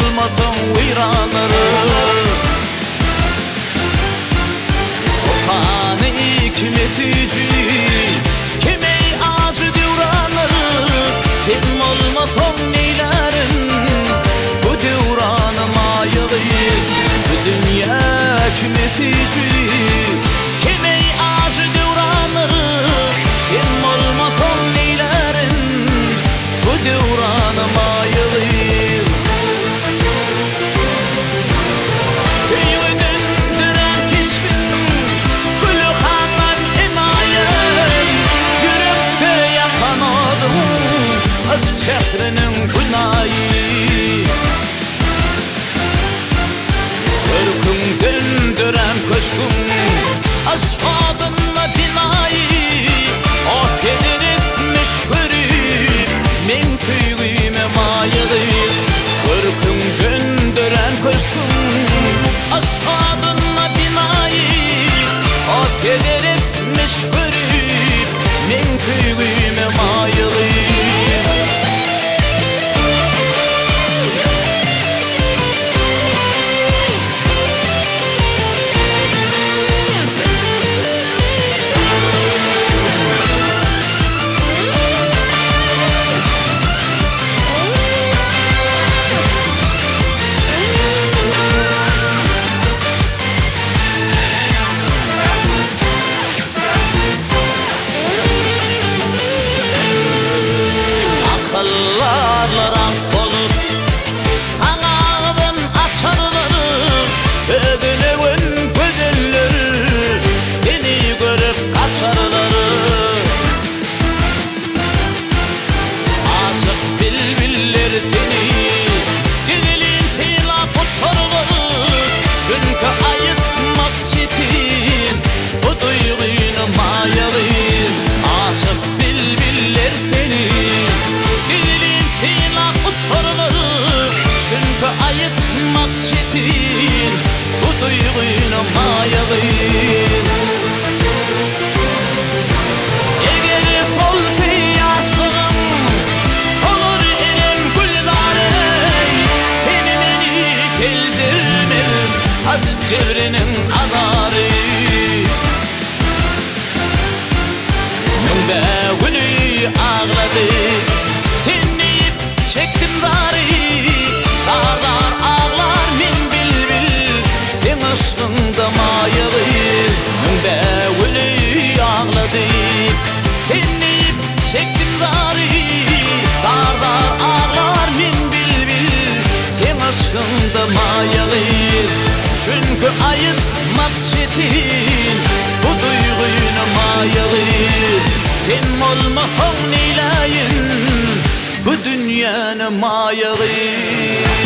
olmasın viranları. Okanı kimesici kime acı devranları. Sen olmasın neylerin bu devranı mayılayır. Bu dünya kimesici kime acı devranları. Sen olmasın neylerin bu devranı mayılayır. Köyüden dönen kişmin gülü xandan emayın. Yürekte yakan odun aşk şehrinin günahı. Örkünden dönen köşkün aşk adına binayı. O tedir etmiş görüp men süygüme mayılıyım. Örkünden dönen köşkün aşk adına binayı. O tedir etmiş görüp men süygüme mayılıyım. Akıllarla rank olup sanağın açarları. Ödünün güzelleri seni görüp kaçarları. Aşık bilbiller seni dilin silap uçarları. Çünkü ayıtmak çetin bu duygunu mayalıyım. Aşık bilbiller seni dilin silap uçarları. Çünkü ayıtmak çetin bu duygunu mayalıyım. Eğer solsa yaşlığım solur elim güldarey. Seni beni felzirmem aşk çevrinin anarı. Münde günü ağladık seni çektim darı. Dağlar ağlar min bilbil sen aşkında mayalıyım. Münde günü ağladık seni çektim darı. Dağlar ağlar min bilbil sen aşkında mayalıyım. Çünkü ayıtmak çetin bu duygunu mayalıyım. Sen olmasan neyleyim bu dünyanı mayalıyım.